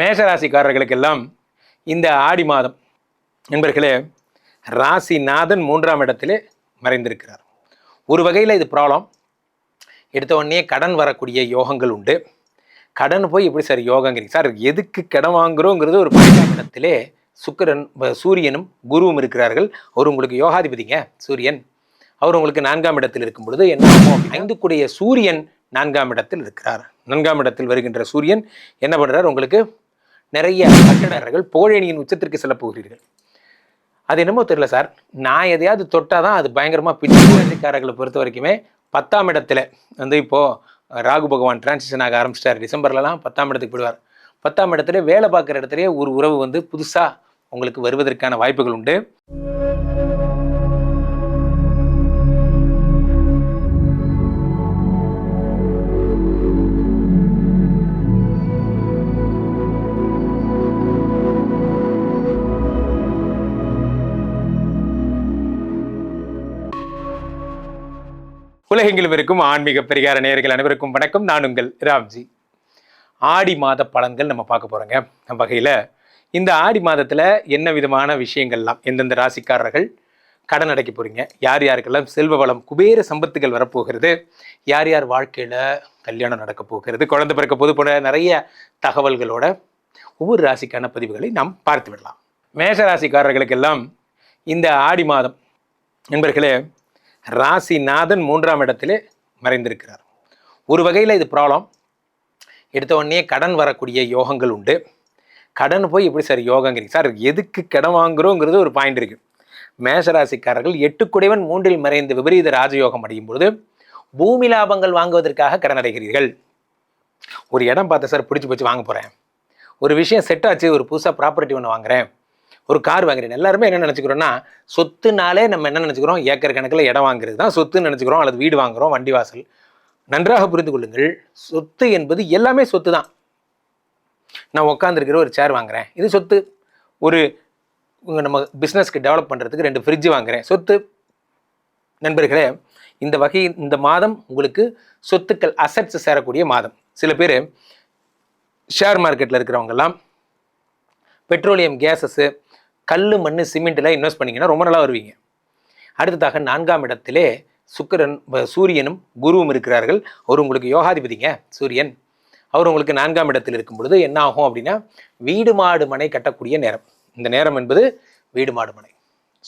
மேஷராசிக்காரர்களுக்கெல்லாம் இந்த ஆடி மாதம் நண்பர்களே ராசிநாதன் 3ஆம் இடத்திலே மறைந்திருக்கிறார். ஒரு வகையில் இது ப்ராப்ளம். எடுத்த உடனே கடன் வரக்கூடிய யோகங்கள் உண்டு. கடன் போய் எப்படி சார் யோகங்கிறீங்க சார்? எதுக்கு கடன் வாங்குறோங்கிறது ஒரு 12ஆம் இடத்திலே சுக்கிரன் சூரியனும் குருவும் இருக்கிறார்கள். அவர் உங்களுக்கு யோகாதிபதிங்க சூரியன். அவர் உங்களுக்கு 4ஆம் இடத்தில் இருக்கும் பொழுது என்ன ஆகும்? 5 சூரியன் 4ஆம் இடத்தில் இருக்கிறார். 4ஆம் இடத்தில் வருகின்ற சூரியன் என்ன பண்ணுறார்? உங்களுக்கு நிறைய கட்டடர்கள் புகழேணியின் உச்சத்திற்கு செல்ல போகிறீர்கள். அது என்னமோ தெரியல சார், நான் எதையாவது தொட்டால் தான் அது பயங்கரமாக பிடிக்காரர்களை பொறுத்த வரைக்குமே 10ஆம் இடத்துல வந்து இப்போது ராகு பகவான் டிரான்சிஷன் ஆக ஆரம்பிச்சிட்டார். டிசம்பர்லலாம் 10ஆம் இடத்துக்கு போயிடுவார். 10ஆம் இடத்துல வேலை பார்க்குற இடத்துலேயே ஒரு உறவு வந்து புதுசாக உங்களுக்கு வருவதற்கான வாய்ப்புகள் உண்டு. உலகெங்கிலும் இருக்கும் ஆன்மீக பரிகார நேயர்கள் அனைவருக்கும் வணக்கம். நான் உங்கள் ராம்ஜி. ஆடி மாத பலன்கள் நம்ம பார்க்க போகிறோங்க. நம்ம வகையில் இந்த ஆடி மாதத்தில் என்ன விதமான விஷயங்கள்லாம், எந்தெந்த ராசிக்காரர்கள் கடன் அடைக்க போகிறீங்க, யார் யாருக்கெல்லாம் செல்வ வளம் குபேர சம்பத்துகள் வரப்போகிறது, யார் யார் வாழ்க்கையில் கல்யாணம் நடக்க போகிறது, குழந்தை பிறக்க போது போன்ற நிறைய தகவல்களோட ஒவ்வொரு ராசிக்கான பதிவுகளை நாம் பார்த்து விடலாம். மேஷ ராசிக்காரர்களுக்கெல்லாம் இந்த ஆடி மாதம் நண்பர்களே ராசிநாதன் 3ஆம் இடத்திலே மறைந்திருக்கிறார். ஒரு வகையில் இது ப்ராப்ளம். எடுத்த உடனே கடன் வரக்கூடிய யோகங்கள் உண்டு. கடன் போய் எப்படி சார் யோகங்கிறீங்க சார்? எதுக்கு கடன் வாங்குறோங்கிறது ஒரு பாயிண்ட் இருக்குது. மேஷராசிக்காரர்கள் 8 3இல் மறைந்து விபரீத ராஜயோகம் அடையும் பொழுது பூமி லாபங்கள் வாங்குவதற்காக கடன் அடைகிறீர்கள். ஒரு இடம் பார்த்த சார், பிடிச்சி போச்சு வாங்க போகிறேன். ஒரு விஷயம் செட் ஆச்சு, ஒரு புதுசாக ப்ராப்பர்ட்டி ஒன்று வாங்குறேன், ஒரு கார் வாங்குறேன். எல்லாருமே என்ன நினச்சிக்கிறோன்னா, சொத்துனாலே நம்ம என்ன நினச்சிக்கிறோம், ஏக்கர் கணக்கில் இடம் வாங்குறது தான் சொத்துன்னு நினச்சிக்கிறோம், அல்லது வீடு வாங்குகிறோம், வண்டி வாசல். நன்றாக புரிந்து கொள்ளுங்கள், சொத்து என்பது எல்லாமே சொத்து தான். நான் உட்காந்துருக்கிற ஒரு சேர் வாங்குகிறேன், இது சொத்து. ஒரு நம்ம பிஸ்னஸ்க்கு டெவலப் பண்ணுறதுக்கு 2 ஃப்ரிட்ஜ் வாங்குகிறேன், சொத்து. நண்பர்களே, இந்த வகை இந்த மாதம் உங்களுக்கு சொத்துக்கள் அசட்ஸ் சேரக்கூடிய மாதம். சில பேர் ஷேர் மார்க்கெட்டில் இருக்கிறவங்கெல்லாம் பெட்ரோலியம் கேஸஸ்ஸு, கல் மண் சிமெண்ட்டில் இன்வெஸ்ட் பண்ணிங்கன்னா ரொம்ப நல்லா வருவீங்க. அடுத்ததாக 4ஆம் இடத்திலே சுக்கிரன் சூரியனும் குருவும் இருக்கிறார்கள். அவர் உங்களுக்கு யோகாதிபதிங்க சூரியன். அவர் உங்களுக்கு 4ஆம் இடத்தில் இருக்கும் பொழுது என்ன ஆகும் அப்படின்னா, வீடு மாடு மனை கட்டக்கூடிய நேரம். இந்த நேரம் என்பது வீடு மாடு மனை.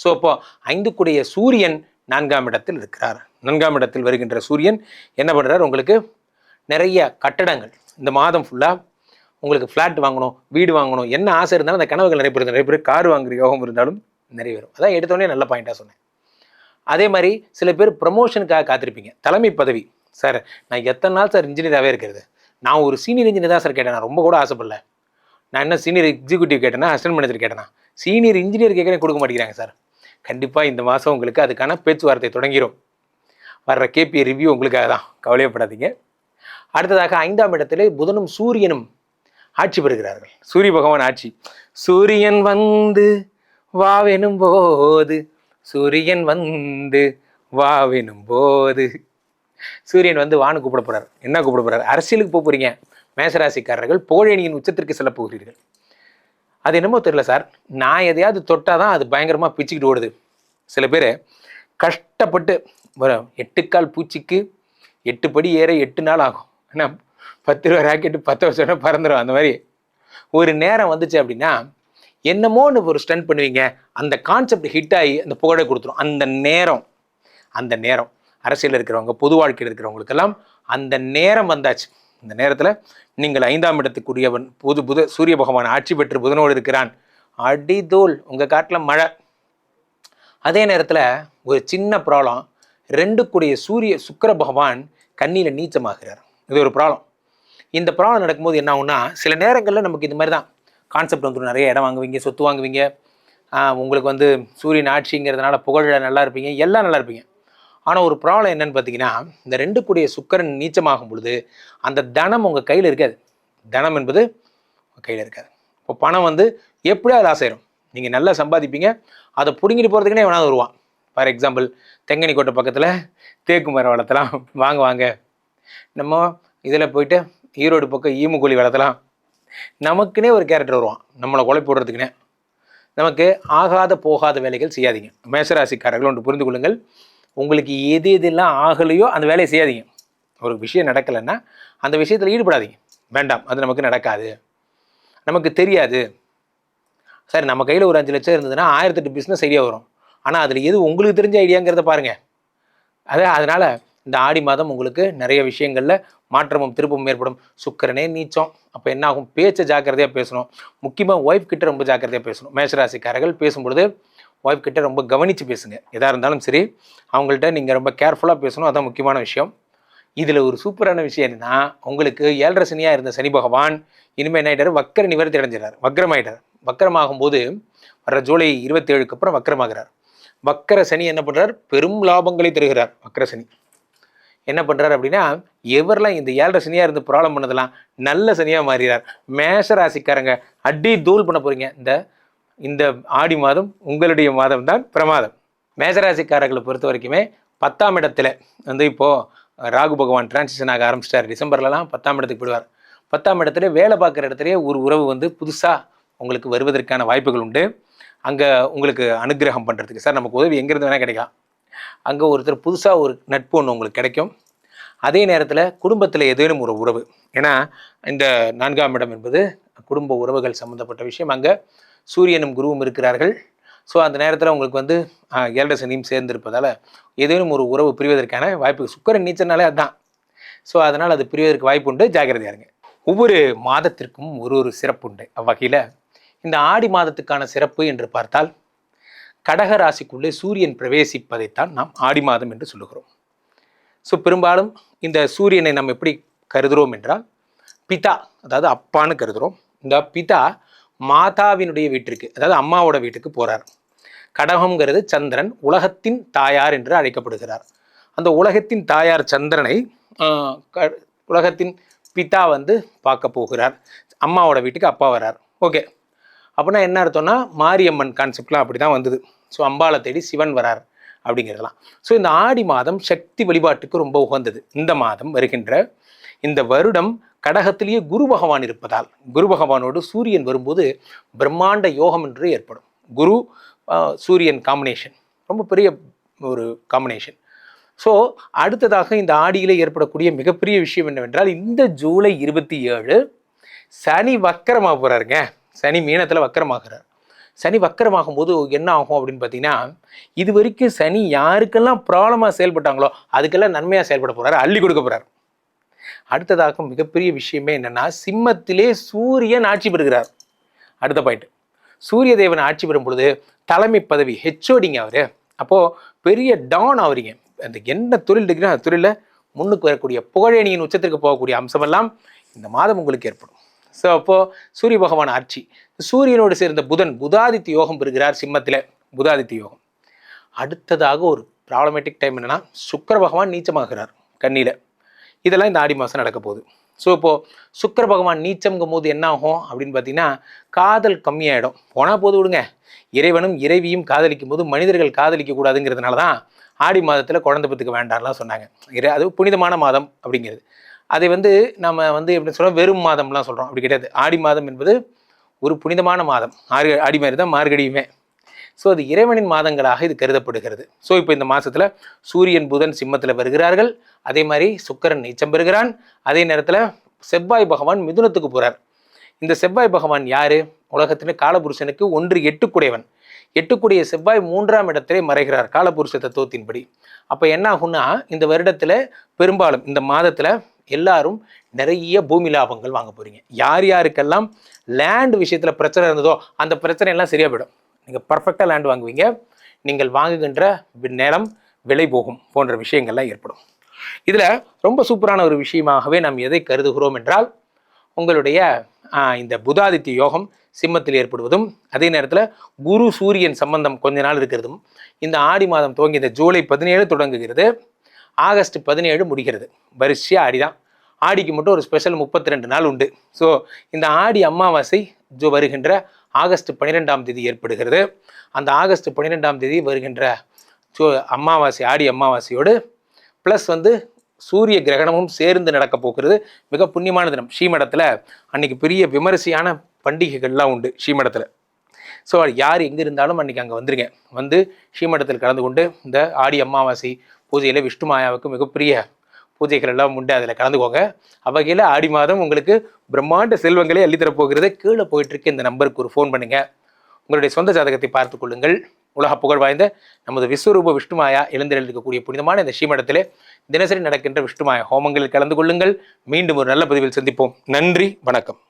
ஸோ அப்போ 5 சூரியன் 4ஆம் இடத்தில் இருக்கிறார். 4ஆம் இடத்தில் வருகின்ற சூரியன் என்ன பண்ணுறார்? உங்களுக்கு நிறைய கட்டடங்கள் இந்த மாதம் ஃபுல்லாக உங்களுக்கு ஃப்ளாட் வாங்கணும், வீடு வாங்கணும், என்ன ஆசை இருந்தாலும் அந்த கனவுகள் நிறைய பேர் கார் வாங்குற யோகம் இருந்தாலும் நிறைவேறும். அதான் எடுத்தோடனே நல்ல பாயிண்டாக சொன்னேன். அதே மாதிரி சில பேர் ப்ரமோஷனுக்காக காத்திருப்பீங்க. தலைமை பதவி சார், நான் எத்தனை நாள் சார் இன்ஜினியராகவே இருக்கிறது, நான் ஒரு சீனியர் இன்ஜினியர் தான் சார் கேட்டேன், நான் ரொம்ப கூட ஆசைப்படல. நான் என்ன சீனியர் எக்ஸிக்யூட்டிவ் கேட்டேன்னா, அசிஸ்டன்ட் மேனேஜர் கேட்டேன்னா, சீனியர் இன்ஜினியர் கேட்குறேன் கொடுக்க மாட்டேங்கிறாங்க சார். கண்டிப்பாக இந்த மாதம் உங்களுக்கு அதுக்கான பேச்சுவார்த்தை தொடங்கிடும். வர்ற கேபி ரிவ்யூ உங்களுக்காக தான், கவலையப்படாதீங்க. அடுத்ததாக 5ஆம் இடத்திலே புதனும் சூரியனும் ஆட்சி பெறுகிறார்கள். சூரிய பகவான் ஆட்சி. சூரியன் வந்து வாவெனும் போது, சூரியன் வந்து வாவெனும் போது, சூரியன் வந்து வான்னு கூப்பிட போறார். என்ன கூப்பிட போறாரு? அரசியலுக்கு போக போறீங்க. மேஷராசிக்காரர்கள் புகழேணியின் உச்சத்திற்கு செல்ல போகிறீர்கள். அது என்னமோ தெரியல சார், நான் எதையாவது தொட்டாதான் அது பயங்கரமாக பிச்சுக்கிட்டு ஓடுது. சில பேர் கஷ்டப்பட்டு வரும். 8 கால் பூச்சிக்கு 8 படி ஏற 8 நாள் ஆகும். ஏன்னா 10 ரூபா ராக்கெட்டு 10 வருஷம் பறந்துடும். அந்த மாதிரி ஒரு நேரம் வந்துச்சு அப்படின்னா என்னமோன்னு ஒரு ஸ்டண்ட் பண்ணுவீங்க. அந்த கான்செப்ட் ஹிட் ஆகி அந்த புகழை கொடுத்துரும். அந்த நேரம் அரசியல் இருக்கிறவங்க, பொது வாழ்க்கையில் இருக்கிறவங்களுக்கெல்லாம் அந்த நேரம் வந்தாச்சு. இந்த நேரத்தில் நீங்கள் 5ஆம் இடத்துக்குரியவன் சூரிய பகவான் ஆட்சி பெற்று புதனோடு இருக்கிறான். அடிதோல் உங்கள் காட்டில் மழை. அதே நேரத்தில் ஒரு சின்ன ப்ராப்ளம், 2 சுக்கிர பகவான் கண்ணியில் நீச்சமாகிறார். இது ஒரு ப்ராப்ளம். இந்த ப்ராப்ளம் நடக்கும்போது என்ன ஆகும்னா, சில நேரங்களில் நமக்கு இது மாதிரி தான் கான்செப்ட் வந்துடும். நிறைய இடம் வாங்குவீங்க, சொத்து வாங்குவீங்க, உங்களுக்கு வந்து சூரியன் ஆட்சிங்கிறதுனால புகழில் நல்லா இருப்பீங்க, எல்லாம் நல்லா இருப்பீங்க. ஆனால் ஒரு ப்ராப்ளம் என்னன்னு பார்த்தீங்கன்னா, இந்த 2 சுக்கிரன் நீச்சமாகும் பொழுது அந்த தனம் உங்கள் கையில் இருக்காது. தனம் என்பது உங்கள் கையில் இருக்காது. இப்போ பணம் வந்து எப்படியாவது ஆசைரும். நீங்கள் நல்லா சம்பாதிப்பீங்க, அதை பிடுங்கிட்டு போகிறதுக்குனே வேணாவது வருவான். ஃபார் எக்ஸாம்பிள், தெங்கனி கோட்டை பக்கத்தில் தேக்கு மரம் வளர்த்தலாம், வாங்க நம்ம இதில் போயிட்டு ஈரோடு பக்கம் ஈமுகோழி வளர்த்தலாம், நமக்குன்னே ஒரு கேரக்டர் வருவான், நம்மளை கொலை போடுறதுக்குன்னே. நமக்கு ஆகாத போகாத வேலைகள் செய்யாதீங்க. மேஷராசிக்காரர்கள் ஒன்று புரிந்து கொள்ளுங்கள், உங்களுக்கு எது எதெல்லாம் ஆகலையோ அந்த வேலையை செய்யாதீங்க. ஒரு விஷயம் நடக்கலைன்னா அந்த விஷயத்தில் ஈடுபடாதீங்க. வேண்டாம், அது நமக்கு நடக்காது, நமக்கு தெரியாது. சரி, நம்ம கையில் ஒரு 5 லட்சம் இருந்ததுன்னா 1008 பிஸ்னஸ் ஐடியா வரும். ஆனால் அதில் எது உங்களுக்கு தெரிஞ்ச ஐடியாங்கிறத பாருங்கள். அதனால் இந்த ஆடி மாதம் உங்களுக்கு நிறைய விஷயங்களில் மாற்றமும் திருப்பமும் ஏற்படும். சுக்கிரனே நீச்சம். அப்போ என்ன ஆகும்? பேச்சை ஜாக்கிரதையாக பேசணும். முக்கியமாக ஒய்ஃப் கிட்ட ரொம்ப ஜாக்கிரதையாக பேசணும். மேஷராசிக்காரர்கள் பேசும்பொழுது ஒய்ஃப் கிட்ட ரொம்ப கவனித்து பேசுங்க. எதாக இருந்தாலும் சரி, அவங்கள்ட்ட நீங்கள் ரொம்ப கேர்ஃபுல்லாக பேசணும். அதுதான் முக்கியமான விஷயம். இதில் ஒரு சூப்பரான விஷயம் என்னன்னா, உங்களுக்கு 7.5 சனியாக இருந்த சனி பகவான் இனிமேல் என்ன ஆகிட்டார்? வக்கர நிவர்த்தி அடைஞ்சிடார், வக்கரமாயிட்டார். வக்கரமாகும் போது வர ஜூலை 27க்கு அப்புறம் வக்கரமாகிறார். வக்கர சனி என்ன பண்ணுறார்? பெரும் லாபங்களை தருகிறார். வக்கர சனி என்ன பண்ணுறார் அப்படின்னா, எவரெல்லாம் இந்த 7.5 சனியாக இருந்து ப்ராப்ளம் பண்ணதெல்லாம் நல்ல சனியாக மாறுகிறார். மேஷராசிக்காரங்க அடி தூள் பண்ண போகிறீங்க. இந்த ஆடி மாதம் உங்களுடைய மாதம் தான் பிரமாதம். மேஷராசிக்காரர்களை பொறுத்த வரைக்குமே 10ஆம் இடத்துல இப்போது ராகு பகவான் டிரான்சிஷன் ஆக ஆரம்பிச்சிட்டார். டிசம்பர்லலாம் 10ஆம் இடத்துக்கு போயிடுவார். 10ஆம் இடத்துல வேலை பார்க்குற இடத்துலேயே ஒரு உறவு புதுசாக உங்களுக்கு வருவதற்கான வாய்ப்புகள் உண்டு. அங்கே உங்களுக்கு அனுகிரகம் பண்ணுறதுக்கு சார் நமக்கு உதவி எங்கேருந்து வேணால் கிடைக்கலாம். அங்கே ஒருத்தர் புதுசாக ஒரு நட்பு ஒன்று உங்களுக்கு கிடைக்கும். அதே நேரத்தில் குடும்பத்தில் ஏதேனும் ஒரு உறவு, ஏன்னா இந்த 4ஆம் இடம் என்பது குடும்ப உறவுகள் சம்மந்தப்பட்ட விஷயம். அங்கே சூரியனும் குருவும் இருக்கிறார்கள். ஸோ அந்த நேரத்தில் உங்களுக்கு 7.5 சனியும் சேர்ந்திருப்பதால் ஏதேனும் ஒரு உறவு பிரிவதற்கான வாய்ப்பு. சுக்கிரன் நீச்சனாலே அதுதான். ஸோ அதனால் அது பிரிவதற்கு வாய்ப்பு உண்டு. ஜாக்கிரதையாக இருங்க. ஒவ்வொரு மாதத்திற்கும் ஒரு சிறப்பு உண்டு. அவ்வகையில் இந்த ஆடி மாதத்துக்கான சிறப்பு என்று பார்த்தால், கடக ராசிக்குள்ளே சூரியன் பிரவேசிப்பதைத்தான் நாம் ஆடி மாதம் என்று சொல்லுகிறோம். ஸோ பெரும்பாலும் இந்த சூரியனை நம்ம எப்படி கருதுகிறோம் என்றால், பிதா, அதாவது அப்பான்னு கருதுகிறோம். இந்த பிதா மாதாவினுடைய வீட்டிற்கு, அதாவது அம்மாவோட வீட்டுக்கு போகிறார். கடகம்ங்கிறது சந்திரன், உலகத்தின் தாயார் என்று அழைக்கப்படுகிறார். அந்த உலகத்தின் தாயார் சந்திரனை உலகத்தின் பிதா பார்க்க போகிறார். அம்மாவோட வீட்டுக்கு அப்பா வர்றார். ஓகே, அப்படின்னா என்ன அர்த்தம்னா, மாரியம்மன் கான்செப்ட்லாம் அப்படி தான் வந்தது. ஸோ அம்பாளை தேடி சிவன் வரார் அப்படிங்கிறதெல்லாம். ஸோ இந்த ஆடி மாதம் சக்தி வழிபாட்டுக்கு ரொம்ப உகந்தது. இந்த மாதம் வருகின்ற இந்த வருடம் கடகத்திலேயே குரு பகவான் இருப்பதால், குரு பகவானோடு சூரியன் வரும்போது பிரம்மாண்ட யோகம் என்று ஏற்படும். குரு சூரியன் காம்பினேஷன் ரொம்ப பெரிய ஒரு காம்பினேஷன். ஸோ அடுத்ததாக இந்த ஆடியிலே ஏற்படக்கூடிய மிகப்பெரிய விஷயம் என்னவென்றால், இந்த ஜூலை 27 சனி வக்கரமாக போகிறாருங்க. சனி மீனத்தில் வக்கரமாகிறார். சனி வக்கரமாகும் போது என்ன ஆகும் அப்படின்னு பார்த்தீங்கன்னா, இது வரைக்கும் சனி யாருக்கெல்லாம் ப்ராப்ளமாக செயல்பட்டாங்களோ அதுக்கெல்லாம் நன்மையாக செயல்பட போகிறார், அள்ளி கொடுக்க போகிறார். அடுத்ததாக மிகப்பெரிய விஷயமே என்னென்னா, சிம்மத்திலே சூரியன் ஆட்சி பெறுகிறார். அடுத்த பாயிண்ட், சூரிய தேவன் ஆட்சி பெறும் பொழுது தலைமை பதவி ஹெச்ஓடிங்க அவர். அப்போது பெரிய டான் ஆகுறீங்க. அந்த என்ன தொழில் இருக்குன்னா அந்த தொழிலில் முன்னுக்கு வரக்கூடிய புகழேணியின் உச்சத்திற்கு போகக்கூடிய அம்சமெல்லாம் இந்த மாதம் உங்களுக்கு ஏற்படும். ஸோ அப்போது சூரிய பகவான் ஆட்சி, சூரியனோடு சேர்ந்த புதன் புதாதித்ய யோகம் பெறுகிறார் சிம்மத்தில், புதாதித்ய யோகம். அடுத்ததாக ஒரு ப்ராப்ளமேட்டிக் டைம் என்னென்னா, சுக்கிர பகவான் நீச்சமாகிறார் கன்னியில். இதெல்லாம் இந்த ஆடி மாதம் நடக்க போகுது. ஸோ இப்போது சுக்கிர பகவான் நீச்சம்ங்கும் போது என்ன ஆகும் அப்படின்னு பார்த்தீங்கன்னா, காதல் கம்மியாயிடும். போனால் போது விடுங்க, இறைவனும் இறைவியும் காதலிக்கும் போது மனிதர்கள் காதலிக்கக்கூடாதுங்கிறதுனால தான் ஆடி மாதத்தில் குழந்தை பத்துக்க வேண்டாம்லாம் சொன்னாங்க. அது புனிதமான மாதம் அப்படிங்கிறது. அதை நம்ம எப்படி சொல்கிறோம், வெறும் மாதம்லாம் சொல்கிறோம், அப்படி கிடையாது. ஆடி மாதம் என்பது ஒரு புனிதமான மாதம். ஆடி மாதிரி தான் மார்கழியுமே. ஸோ அது இறைவனின் மாதங்களாக இது கருதப்படுகிறது. ஸோ இப்போ இந்த மாதத்தில் சூரியன் புதன் சிம்மத்தில் வருகிறார்கள். அதே மாதிரி சுக்கிரன் நீச்சம் பெறுகிறான். அதே நேரத்தில் செவ்வாய் பகவான் மிதுனத்துக்கு போகிறார். இந்த செவ்வாய் பகவான் யார்? உலகத்தில் காலபுருஷனுக்கு 1 8 8 செவ்வாய் 3ஆம் இடத்திலே மறைகிறார் காலபுருஷ தத்துவத்தின்படி. அப்போ என்ன ஆகும்னா, இந்த வருடத்தில் பெரும்பாலும் இந்த மாதத்தில் எல்லாரும் நிறைய பூமி லாபங்கள் வாங்க போகிறீங்க. யார் யாருக்கெல்லாம் லேண்ட் விஷயத்தில் பிரச்சனை இருந்ததோ அந்த பிரச்சனை எல்லாம் சரியாக போயிடும். நீங்கள் பர்ஃபெக்டாக லேண்ட் வாங்குவீங்க. நீங்கள் வாங்குகின்ற நேரம் விலை போகும் போன்ற விஷயங்கள்லாம் ஏற்படும். இதில் ரொம்ப சூப்பரான ஒரு விஷயமாகவே நாம் எதை கருதுகிறோம் என்றால், உங்களுடைய இந்த புதாதித்ய யோகம் சிம்மத்தில் ஏற்படுவதும், அதே நேரத்தில் குரு சூரியன் சம்பந்தம் கொஞ்ச நாள் இருக்கிறதும், இந்த ஆடி மாதம் துவங்கி இந்த ஜூலை 17 தொடங்குகிறது, ஆகஸ்ட் 17 முடிகிறது. வரிசையாக ஆடி தான். ஆடிக்கு மட்டும் ஒரு ஸ்பெஷல் 32 நாள் உண்டு. ஸோ இந்த ஆடி அமாவாசை வருகின்ற ஆகஸ்ட் 12ஆம் தேதி ஏற்படுகிறது. அந்த ஆகஸ்ட் 12ஆம் தேதி வருகின்ற அமாவாசை, ஆடி அமாவாசையோடு ப்ளஸ் சூரிய கிரகணமும் சேர்ந்து நடக்க போகிறது. மிக புண்ணியமான தினம். ஸ்ரீமடத்தில் அன்னைக்கு பெரிய விமரிசையான பண்டிகைகள்லாம் உண்டு ஸ்ரீமடத்தில். ஸோ யார் எங்கே இருந்தாலும் அன்றைக்கி அங்கே வந்துருங்க. வந்து ஸ்ரீமடத்தில் கலந்து கொண்டு இந்த ஆடி அமாவாசை பூஜையில் விஷ்ணு மாயாவுக்கு மிகப்பெரிய பூஜைகள் எல்லாம் உண்டு, அதில் கலந்துக்கோங்க. அவ்வகையில் ஆடி மாதம் உங்களுக்கு பிரம்மாண்ட செல்வங்களே அள்ளித்தரப்போகிறது. கீழே போயிட்டுருக்கு இந்த நம்பருக்கு ஒரு ஃபோன் பண்ணுங்கள். உங்களுடைய சொந்த ஜாதகத்தை பார்த்து கொள்ளுங்கள். உலக புகழ் வாய்ந்த நமது விஸ்வரூப விஷ்ணுமாயா எழுந்தருளிருக்கக்கூடிய புனிதமான இந்த ஸ்ரீமடத்திலே தினசரி நடக்கின்ற விஷ்ணுமாயா ஹோமங்களில் கலந்து கொள்ளுங்கள். மீண்டும் ஒரு நல்ல பதிவில் சந்திப்போம். நன்றி, வணக்கம்.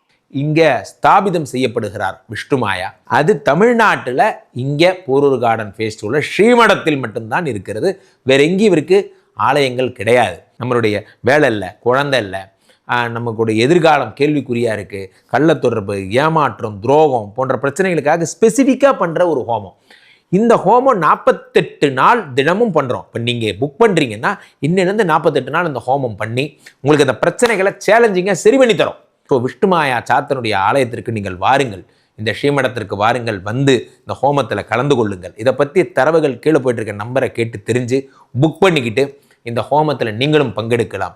இங்க ஸ்தாபிதம் செய்யப்படுகிறார் விஷ்ணுமாயா. அது தமிழ்நாட்டில் இங்கே போரூர் கார்டன் ஃபேஸ்டிவலில் ஸ்ரீமடத்தில் மட்டும்தான் இருக்கிறது. வேற எங்கேயும் இவருக்கு ஆலயங்கள் கிடையாது. நம்மளுடைய வேலை இல்லை, குழந்தை இல்லை, நமக்குடைய எதிர்காலம் கேள்விக்குறியாக இருக்குது, கள்ளத்தொடர்பு, ஏமாற்றம், துரோகம் போன்ற பிரச்சனைகளுக்காக ஸ்பெசிஃபிக்காக பண்ணுற ஒரு ஹோமம். இந்த ஹோமம் 48 நாள் தினமும் பண்ணுறோம். இப்போ நீங்கள் புக் பண்ணுறீங்கன்னா இன்னிலேருந்து 48 நாள் இந்த ஹோமம் பண்ணி உங்களுக்கு அந்த பிரச்சனைகளை சேலஞ்சிங்காக சரி பண்ணி தரோம். ஸோ விஷ்ணுமாயா சாத்தனுடைய ஆலயத்திற்கு நீங்கள் வாருங்கள், இந்த ஸ்ரீமடத்திற்கு வாருங்கள், வந்து இந்த ஹோமத்தில் கலந்து கொள்ளுங்கள். இதை பற்றி தரவுகள் கீழே போயிட்டு இருக்க நம்பரை கேட்டு தெரிஞ்சு புக் பண்ணிக்கிட்டு இந்த ஹோமத்தில் நீங்களும் பங்கெடுக்கலாம்.